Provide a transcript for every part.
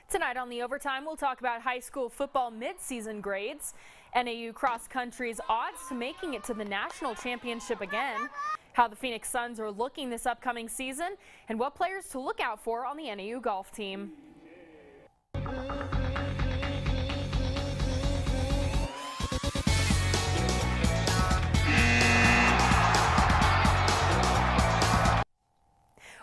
Tonight on The Overtime, we'll talk about high school football midseason grades, NAU cross country's odds to making it to the national championship again, how the Phoenix Suns are looking this upcoming season, and what players to look out for on the NAU golf team.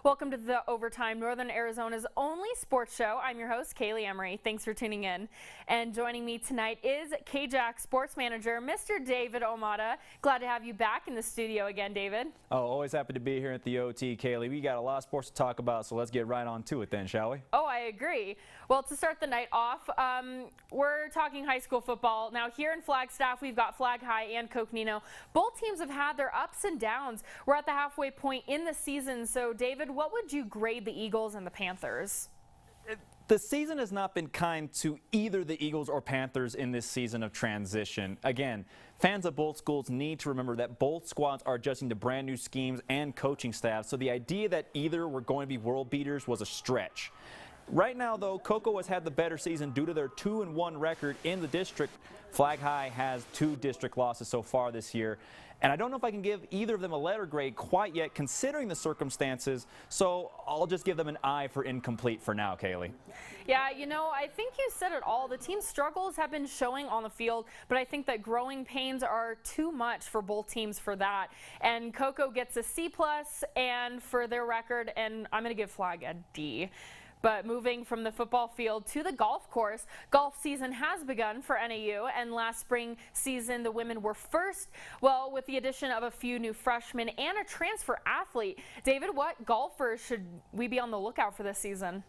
Welcome to The Overtime, Northern Arizona's only sports show. I'm your host, Kaleigh Emery. Thanks for tuning in. And joining me tonight is KJAC sports manager, Mr. David Ahumada. Glad to have you back in the studio again, David. Oh, always happy to be here at the OT, Kaleigh. We got a lot of sports to talk about, so let's get right on to it then, shall we? Oh, I agree. Well, to start the night off, we're talking high school football. Now, here in Flagstaff, we've got Flag High and Coconino. Both teams have had their ups and downs. We're at the halfway point in the season, so David, what would you grade the Eagles and the Panthers? The season has not been kind to either the Eagles or Panthers in this season of transition. Again, fans of both schools need to remember that both squads are adjusting to brand new schemes and coaching staff, so the idea that either were going to be world beaters was a stretch. Right now, though, Cocoa has had the better season due to their 2-1 record in the district. Flag High has 2 district losses so far this year. And I don't know if I can give either of them a letter grade quite yet, considering the circumstances, so I'll just give them an I for incomplete for now, Kaleigh. Yeah, you know, I think you said it all. The team's struggles have been showing on the field, but I think that growing pains are too much for both teams for that. And Cocoa gets a C+, and for their record, and I'm going to give Flag a D. But moving from the football field to the golf course, golf season has begun for NAU, and last spring season the women were first, well, with the addition of a few new freshmen and a transfer athlete. David, what golfers should we be on the lookout for this season?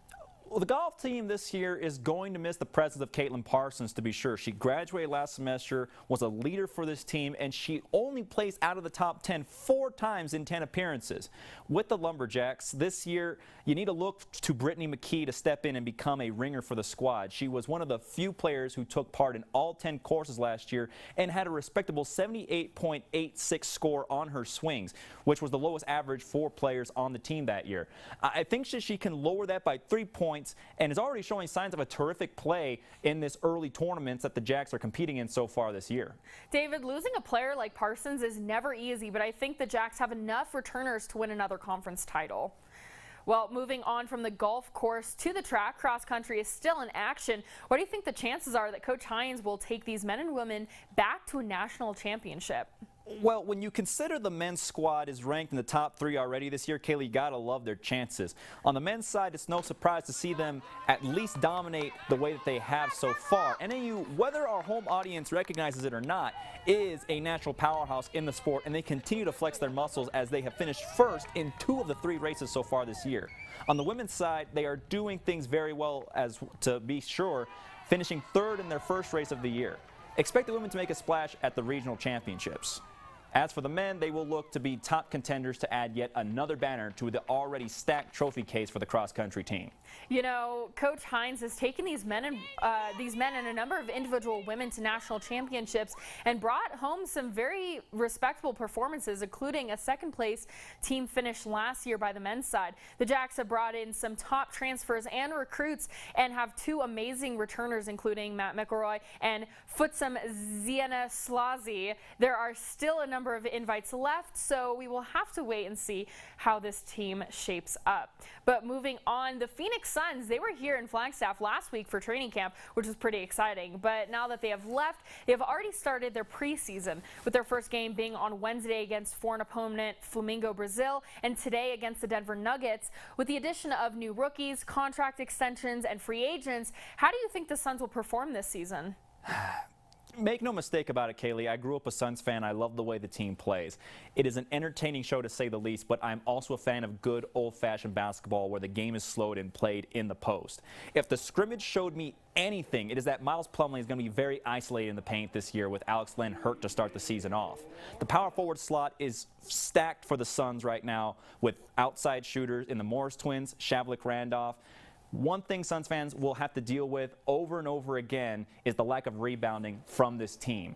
Well, the golf team this year is going to miss the presence of Caitlin Parsons, to be sure. She graduated last semester, was a leader for this team, and she only placed out of the top 10 4 times in 10 appearances. With the Lumberjacks, this year, you need to look to Brittany McKee to step in and become a ringer for the squad. She was one of the few players who took part in all 10 courses last year and had a respectable 78.86 score on her swings, which was the lowest average for players on the team that year. I think she can lower that by 3 points and is already showing signs of a terrific play in this early tournaments that the Jacks are competing in so far this year. David, losing a player like Parsons is never easy, but I think the Jacks have enough returners to win another conference title. Well, moving on from the golf course to the track, cross country is still in action. What do you think the chances are that Coach Hines will take these men and women back to a national championship? Well, when you consider the men's squad is ranked in the top 3 already this year, Kaleigh, you gotta love their chances. On the men's side, it's no surprise to see them at least dominate the way that they have so far. NAU, whether our home audience recognizes it or not, is a natural powerhouse in the sport, and they continue to flex their muscles as they have finished first in 2 of the 3 races so far this year. On the women's side, they are doing things very well, as to be sure, finishing 3rd in their first race of the year. Expect the women to make a splash at the regional championships. As for the men, they will look to be top contenders to add yet another banner to the already stacked trophy case for the cross-country team. You know, Coach Hines has taken these men and a number of individual women to national championships and brought home some very respectable performances, including a second-place team finish last year by the men's side. The Jacks have brought in some top transfers and recruits and have 2 amazing returners, including Matt McElroy and Futsam Ziena Slazi. There are still a number of invites left, so we will have to wait and see how this team shapes up. But moving on, the Phoenix Suns, they were here in Flagstaff last week for training camp, which was pretty exciting. But now that they have left, they have already started their preseason, with their first game being on Wednesday against foreign opponent Flamengo Brazil, and today against the Denver Nuggets. With the addition of new rookies, contract extensions, and free agents, how do you think the Suns will perform this season? Make no mistake about it, Kaleigh. I grew up a Suns fan. I love the way the team plays. It is an entertaining show, to say the least, but I'm also a fan of good old-fashioned basketball where the game is slowed and played in the post. If the scrimmage showed me anything, it is that Miles Plumlee is going to be very isolated in the paint this year with Alex Len hurt to start the season off. The power forward slot is stacked for the Suns right now with outside shooters in the Morris twins, Shavlik Randolph. One thing Suns fans will have to deal with over and over again is the lack of rebounding from this team.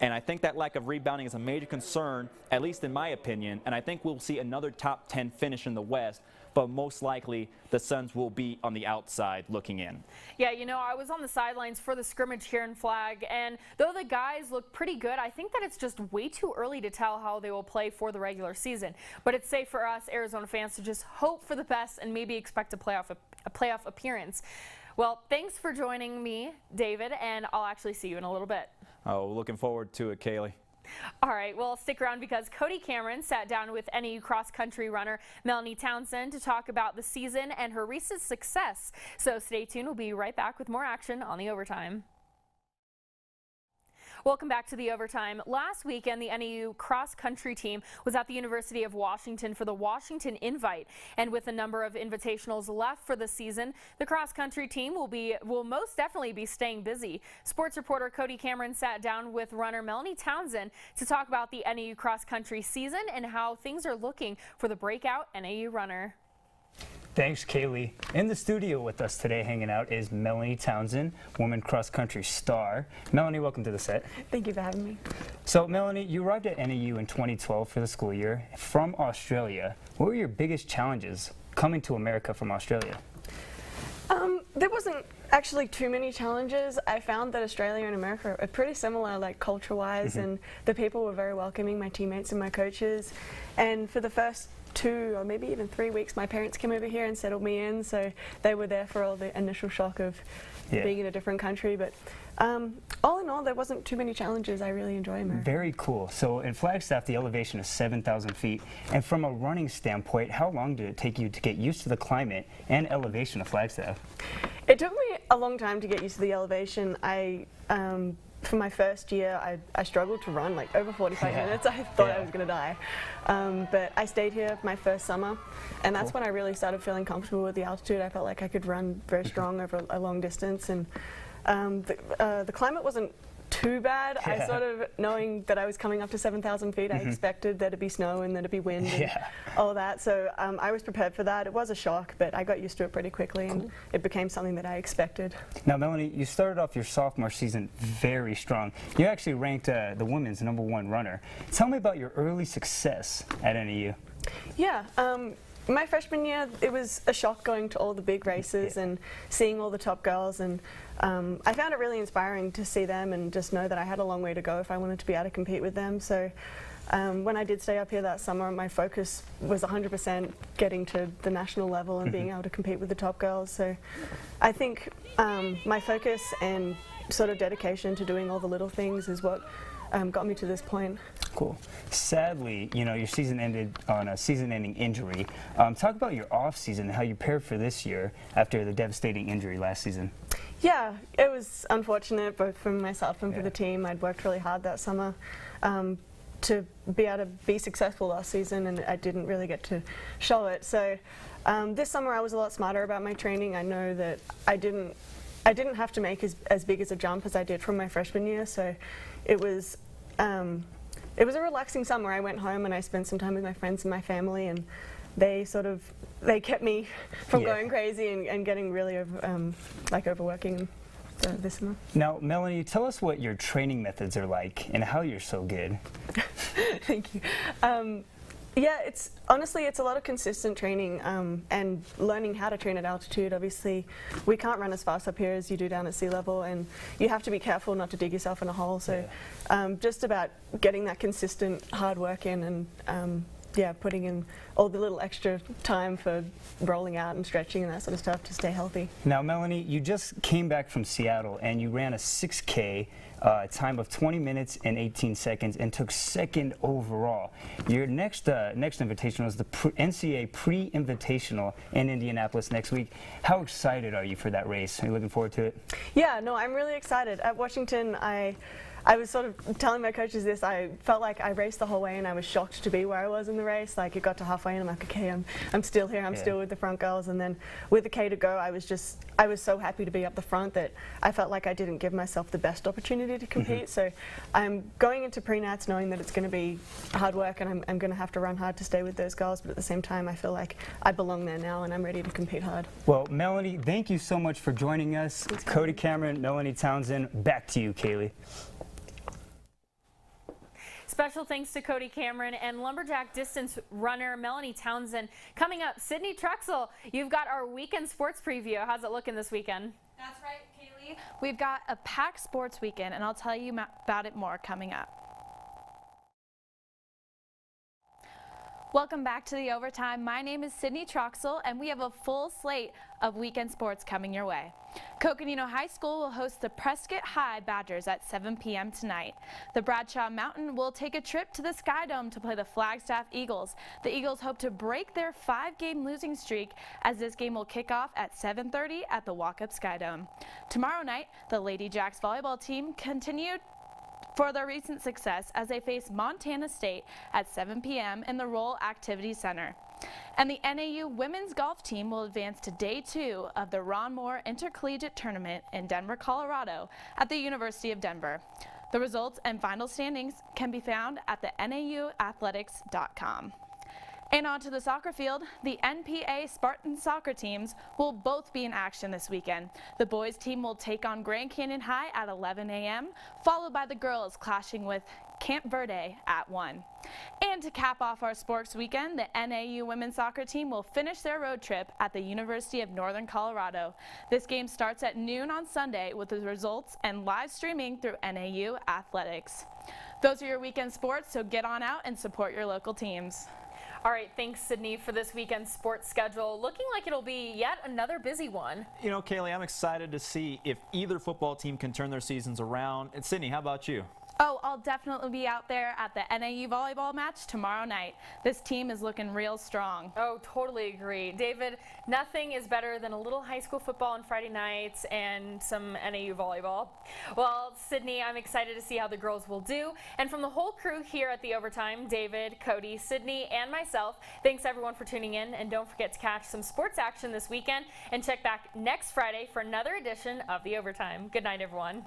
And I think that lack of rebounding is a major concern, at least in my opinion, and I think we'll see another top 10 finish in the West but most likely the Suns will be on the outside looking in. Yeah, you know, I was on the sidelines for the scrimmage here in Flag, and though the guys look pretty good, I think that it's just way too early to tell how they will play for the regular season. But it's safe for us Arizona fans to just hope for the best and maybe expect a playoff appearance. Well, thanks for joining me, David, and I'll actually see you in a little bit. Oh, looking forward to it, Kaleigh. All right, well, stick around because Cody Cameron sat down with NAU cross-country runner Melanie Townsend to talk about the season and her recent success. So stay tuned. We'll be right back with more action on the Overtime. Welcome back to the Overtime. Last weekend, the NAU cross-country team was at the University of Washington for the Washington Invite, and with a number of invitationals left for the season, the cross-country team will most definitely be staying busy. Sports reporter Cody Cameron sat down with runner Melanie Townsend to talk about the NAU cross-country season and how things are looking for the breakout NAU runner. Thanks, Kaleigh. In the studio with us today hanging out is Melanie Townsend, women cross-country star. Melanie, welcome to the set. Thank you for having me. So, Melanie, you arrived at NAU in 2012 for the school year from Australia. What were your biggest challenges coming to America from Australia? There wasn't actually too many challenges. I found that Australia and America are pretty similar, like culture-wise, and the people were very welcoming, my teammates and my coaches. And for the first 2 or maybe even 3 weeks, my parents came over here and settled me in, so they were there for all the initial shock of being in a different country. But all in all, there wasn't too many challenges. I really enjoy America. Very cool. So in Flagstaff, the elevation is 7,000 feet. And from a running standpoint, how long did it take you to get used to the climate and elevation of Flagstaff? It took me a long time to get used to the elevation. For my first year, I struggled to run like over 45 minutes. I thought I was going to die. But I stayed here my first summer, and that's when I really started feeling comfortable with the altitude. I felt like I could run very strong over a long distance, and the climate wasn't too bad. I sort of, knowing that I was coming up to 7,000 feet, I expected there to be snow and there to be wind and all that. So I was prepared for that. It was a shock, but I got used to it pretty quickly, and it became something that I expected. Now, Melanie, you started off your sophomore season very strong. You actually ranked the women's #1 runner. Tell me about your early success at NAU. Yeah. My freshman year, it was a shock going to all the big races and seeing all the top girls, and I found it really inspiring to see them and just know that I had a long way to go if I wanted to be able to compete with them. So when I did stay up here that summer, my focus was 100% getting to the national level and being able to compete with the top girls. So I think my focus and sort of dedication to doing all the little things is what got me to this point. Cool. Sadly, you know, your season ended on a season-ending injury. Talk about your off-season and how you prepared for this year after the devastating injury last season. Yeah, it was unfortunate both for myself and for the team. I'd worked really hard that summer to be able to be successful last season, and I didn't really get to show it. So this summer I was a lot smarter about my training. I know that I didn't have to make as big as a jump as I did from my freshman year, so it was a relaxing summer. I went home and I spent some time with my friends and my family, and they kept me from going crazy and getting really overworking this summer. Now, Melanie, tell us what your training methods are like and how you're so good. Thank you. Yeah, honestly it's a lot of consistent training and learning how to train at altitude. Obviously, we can't run as fast up here as you do down at sea level, and you have to be careful not to dig yourself in a hole. So just about getting that consistent hard work in, and putting in all the little extra time for rolling out and stretching and that sort of stuff to stay healthy. Now, Melanie, you just came back from Seattle and you ran a 6K time of 20 minutes and 18 seconds and took second overall. Your next invitational is the NCAA pre-invitational in Indianapolis next week. How excited are you for that race? Are you looking forward to it? Yeah, no, I'm really excited. At Washington, I was sort of telling my coaches this. I felt like I raced the whole way, and I was shocked to be where I was in the race. Like, it got to halfway, and I'm like, okay, I'm still here. I'm still with the front girls. And then with the K to go, I was so happy to be up the front that I felt like I didn't give myself the best opportunity to compete. So I'm going into pre-nats knowing that it's going to be hard work, and I'm going to have to run hard to stay with those girls. But at the same time, I feel like I belong there now, and I'm ready to compete hard. Well, Melanie, thank you so much for joining us. Cody Cameron, Melanie Townsend, back to you, Kaleigh. Special thanks to Cody Cameron and lumberjack distance runner Melanie Townsend. Coming up, Sydney Troxell, you've got our weekend sports preview. How's it looking this weekend? That's right, Kaleigh. We've got a packed sports weekend, and I'll tell you about it more coming up. Welcome back to the Overtime. My name is Sydney Troxell, and we have a full slate of weekend sports coming your way. Coconino High School will host the Prescott High Badgers at 7 p.m. tonight. The Bradshaw Mountain will take a trip to the Sky Dome to play the Flagstaff Eagles. The Eagles hope to break their 5-game losing streak as this game will kick off at 7:30 at the Walk-Up Sky Dome. Tomorrow night, the Lady Jacks volleyball team continued for their recent success as they face Montana State at 7 p.m. in the Roll Activity Center. And the NAU women's golf team will advance to Day 2 of the Ron Moore Intercollegiate Tournament in Denver, Colorado at the University of Denver. The results and final standings can be found at the nauathletics.com. And on to the soccer field, the NPA Spartan soccer teams will both be in action this weekend. The boys team will take on Grand Canyon High at 11 a.m., followed by the girls clashing with Camp Verde at 1. And to cap off our sports weekend, the NAU women's soccer team will finish their road trip at the University of Northern Colorado. This game starts at noon on Sunday with the results and live streaming through NAU Athletics. Those are your weekend sports, so get on out and support your local teams. All right, thanks, Sydney, for this weekend sports schedule. Looking like it'll be yet another busy one. You know, Kaleigh, I'm excited to see if either football team can turn their seasons around. And Sydney, how about you? Oh, I'll definitely be out there at the NAU volleyball match tomorrow night. This team is looking real strong. Oh, totally agree. David, nothing is better than a little high school football on Friday nights and some NAU volleyball. Well, Sydney, I'm excited to see how the girls will do. And from the whole crew here at The Overtime, David, Cody, Sydney, and myself, thanks everyone for tuning in. And don't forget to catch some sports action this weekend and check back next Friday for another edition of The Overtime. Good night, everyone.